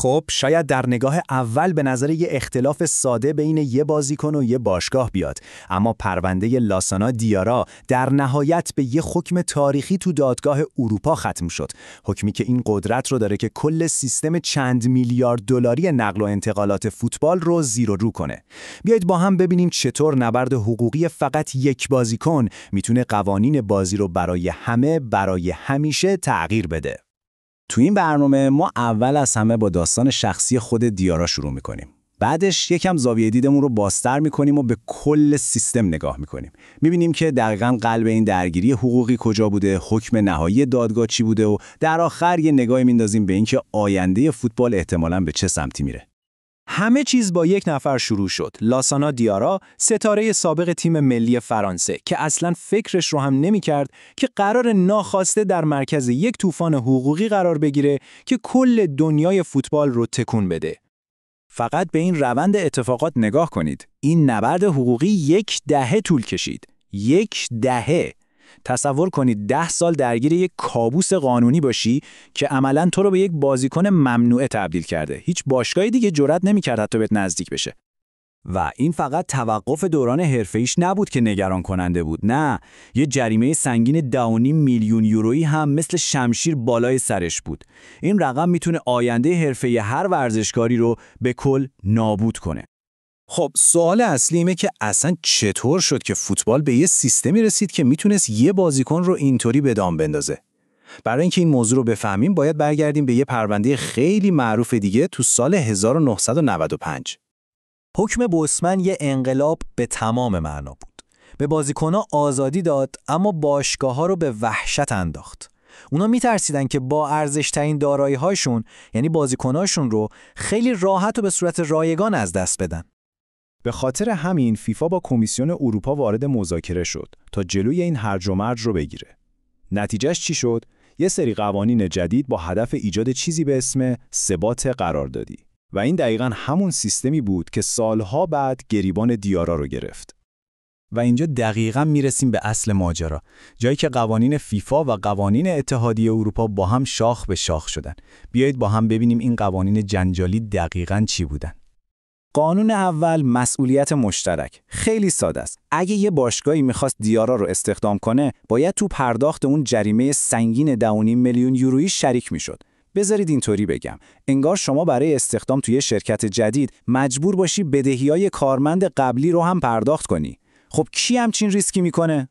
خب شاید در نگاه اول به نظر یه اختلاف ساده بین یه بازیکن و یه باشگاه بیاد، اما پرونده لاسانا دیارا در نهایت به یه حکم تاریخی تو دادگاه اروپا ختم شد. حکمی که این قدرت رو داره که کل سیستم چند میلیارد دلاری نقل و انتقالات فوتبال رو زیر و رو کنه. بیایید با هم ببینیم چطور نبرد حقوقی فقط یک بازیکن میتونه قوانین بازی رو برای همه برای همیشه تغییر بده. تو این برنامه ما اول از همه با داستان شخصی خود دیارا شروع میکنیم. بعدش یکم زاویه دیدمون رو بازتر میکنیم و به کل سیستم نگاه میکنیم. میبینیم که دقیقاً قلب این درگیری حقوقی کجا بوده، حکم نهایی دادگاه چی بوده و در آخر یه نگاهی میندازیم به اینکه آینده فوتبال احتمالاً به چه سمتی میره. همه چیز با یک نفر شروع شد. لاسانا دیارا، ستاره سابق تیم ملی فرانسه که اصلاً فکرش رو هم نمی‌کرد که قرار ناخواسته در مرکز یک طوفان حقوقی قرار بگیره که کل دنیای فوتبال رو تکون بده. فقط به این روند اتفاقات نگاه کنید. این نبرد حقوقی 10 دهه طول کشید. 10 دهه. تصور کنید 10 سال درگیر یک کابوس قانونی باشی که عملاً تو رو به یک بازیکن ممنوعه تبدیل کرده. هیچ باشگاهی دیگه جرئت نمی‌کرد حتی بهت نزدیک بشه. و این فقط توقف دوران حرفه‌ایش نبود که نگران کننده بود. نه، یه جریمه سنگین 2.5 میلیون یورویی هم مثل شمشیر بالای سرش بود. این رقم میتونه آینده حرفه‌ای هر ورزشکاری رو به کل نابود کنه. خب سوال اصلی اینه که اصلا چطور شد که فوتبال به یه سیستمی رسید که میتونست یه بازیکن رو اینطوری به دام بندازه؟ برای اینکه این موضوع رو بفهمیم باید برگردیم به یه پرونده خیلی معروف دیگه تو سال 1995. حکم بوسمن یه انقلاب به تمام معنا بود. به بازیکن‌ها آزادی داد اما باشگاه‌ها رو به وحشت انداخت. اونا میترسیدن که با ارزش‌ترین دارایی‌هاشون یعنی بازیکن‌هاشون رو خیلی راحت و به صورت رایگان از دست بدن. به خاطر همین فیفا با کمیسیون اروپا وارد مذاکره شد تا جلوی این هرج و مرج رو بگیره. نتیجهش چی شد؟ یه سری قوانین جدید با هدف ایجاد چیزی به اسم ثبات قراردادی. و این دقیقاً همون سیستمی بود که سالها بعد گریبان دیارا رو گرفت. و اینجا دقیقاً میرسیم به اصل ماجرا، جایی که قوانین فیفا و قوانین اتحادیه اروپا با هم شاخ به شاخ شدن. بیایید با هم ببینیم این قوانین جنجالی دقیقاً چی بودن. قانون اول، مسئولیت مشترک. خیلی ساده است. اگه یه باشگاهی میخواست دیارا رو استخدام کنه، باید تو پرداخت اون جریمه سنگین 2.5 میلیون یورویی شریک میشد. بذارید اینطوری بگم، انگار شما برای استخدام توی شرکت جدید مجبور باشی بدهیای کارمند قبلی رو هم پرداخت کنی. خب کی همچین ریسکی میکنه؟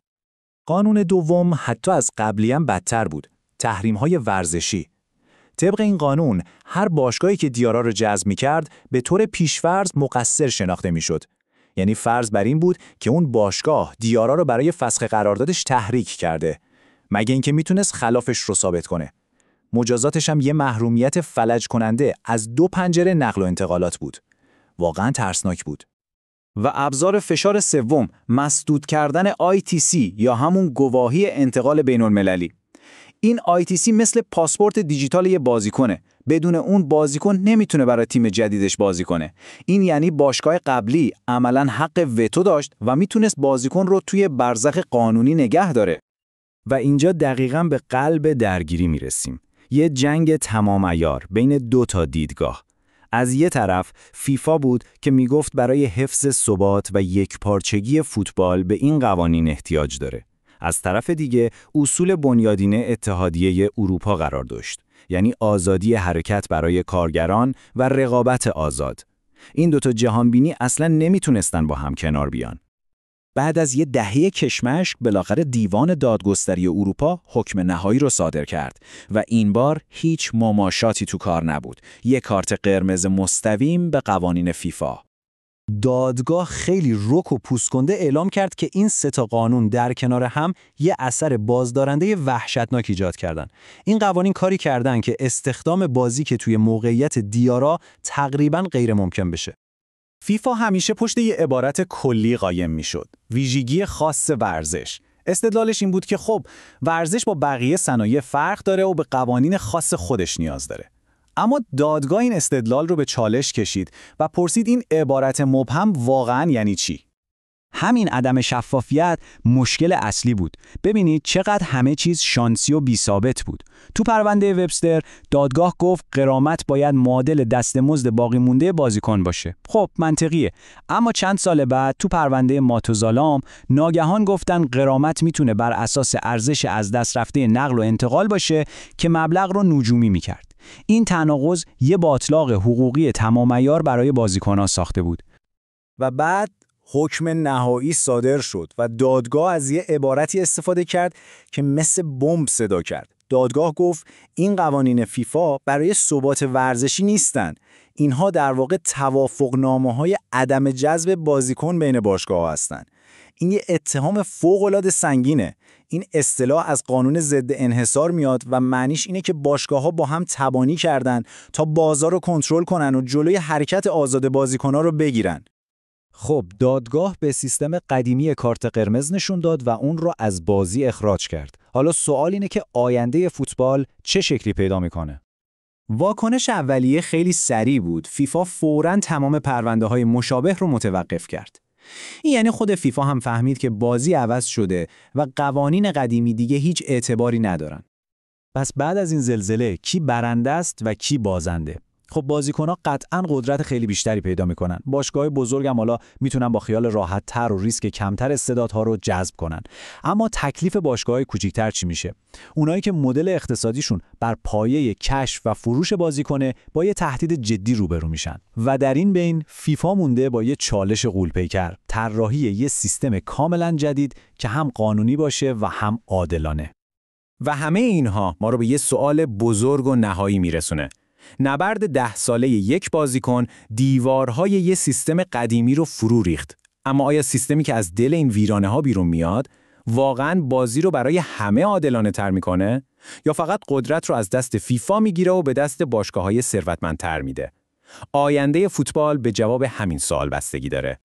قانون دوم حتی از قبلی هم بدتر بود. تحریم‌های ورزشی. طبق این قانون هر باشگاهی که دیارا رو جذب می‌کرد به طور پیش‌فرض مقصر شناخته می‌شد. یعنی فرض بر این بود که اون باشگاه دیارا رو برای فسخ قراردادش تحریک کرده، مگه اینکه میتونست خلافش رو ثابت کنه. مجازاتش هم یه محرومیت فلج کننده از 2 پنجره نقل و انتقالات بود. واقعا ترسناک بود. و ابزار فشار سوم، مسدود کردن ITC یا همون گواهی انتقال بین‌المللی. این ITC مثل پاسپورت دیجیتال یه بازیکنه. بدون اون بازیکن نمیتونه برای تیم جدیدش بازی کنه. این یعنی باشگاه قبلی عملاً حق وتو داشت و میتونست بازیکن رو توی برزخ قانونی نگه داره. و اینجا دقیقاً به قلب درگیری میرسیم. یه جنگ تمام عیار بین 2 تا دیدگاه. از یه طرف فیفا بود که میگفت برای حفظ ثبات و یکپارچگی فوتبال به این قوانین احتیاج داره. از طرف دیگه اصول بنیادینه اتحادیه اروپا قرار داشت، یعنی آزادی حرکت برای کارگران و رقابت آزاد. این 2 تا جهانبینی اصلاً نمیتونستن با هم کنار بیان. بعد از یه دهه کشمکش بالاخره دیوان دادگستری اروپا حکم نهایی رو صادر کرد و این بار هیچ مماشاتی تو کار نبود. یه کارت قرمز مستقیم به قوانین فیفا. دادگاه خیلی رک و پوسکنده اعلام کرد که این 3 تا قانون در کنار هم یه اثر بازدارنده وحشتناک ایجاد کردن. این قوانین کاری کردن که استخدام بازی که توی موقعیت دیارا تقریباً غیر ممکن بشه. فیفا همیشه پشت یه عبارت کلی قایم میشد. ویژگی خاص ورزش. استدلالش این بود که خب ورزش با بقیه صنایع فرق داره و به قوانین خاص خودش نیاز داره. اما دادگاه این استدلال رو به چالش کشید و پرسید این عبارت مبهم واقعاً یعنی چی؟ همین عدم شفافیت مشکل اصلی بود. ببینید چقدر همه چیز شانسی و بی‌ثابت بود. تو پرونده وبستر دادگاه گفت غرامت باید معادل دستمزد باقی مونده بازیکن باشه. خب منطقیه. اما چند سال بعد تو پرونده ماتوزالام ناگهان گفتن غرامت میتونه بر اساس ارزش از دست رفته نقل و انتقال باشه که مبلغ رو نجومی میکرد. این تناقض یه باطلاق حقوقی تمام عیار برای بازیکنان ساخته بود. و بعد حکم نهایی صادر شد و دادگاه از یه عبارتی استفاده کرد که مثل بمب صدا کرد. دادگاه گفت این قوانین فیفا برای ثبات ورزشی نیستن. اینها در واقع توافقنامه‌های عدم جذب بازیکن بین باشگاه‌ها هستن. این یه اتهام فوق‌العاده سنگینه. این اصطلاح از قانون ضد انحصار میاد و معنیش اینه که باشگاه‌ها با هم تبانی کردن تا بازار رو کنترل کنن و جلوی حرکت آزاد بازیکن‌ها رو بگیرن. خب دادگاه به سیستم قدیمی کارت قرمز نشون داد و اون رو از بازی اخراج کرد. حالا سوال اینه که آینده فوتبال چه شکلی پیدا میکنه؟ واکنش اولیه خیلی سریع بود. فیفا فوراً تمام پرونده‌های مشابه رو متوقف کرد. این یعنی خود فیفا هم فهمید که بازی عوض شده و قوانین قدیمی دیگه هیچ اعتباری ندارن. پس بعد از این زلزله کی برنده است و کی بازنده؟ خب بازیکن‌ها قطعاً قدرت خیلی بیشتری پیدا می‌کنن. باشگاه‌های بزرگ هم حالا میتونن با خیال راحت‌تر و ریسک کمتر استعدادها رو جذب کنن. اما تکلیف باشگاه‌های کوچیک‌تر چی میشه؟ اونایی که مدل اقتصادیشون بر پایه کشف و فروش بازیکنه با یه تهدید جدی روبرو میشن. و در این بین فیفا مونده با یه چالش غول‌پیکر، طراحی یه سیستم کاملاً جدید که هم قانونی باشه و هم عادلانه. و همه اینها ما رو به یه سوال بزرگ و نهایی میرسونه. نبرد 10 ساله یک بازیکن دیوارهای یه سیستم قدیمی رو فرو ریخت. اما آیا سیستمی که از دل این ویرانه ها بیرون میاد واقعاً بازی رو برای همه عادلانه تر میکنه؟ یا فقط قدرت رو از دست فیفا میگیره و به دست باشگاه‌های ثروتمندتر میده؟ آینده فوتبال به جواب همین سوال بستگی داره.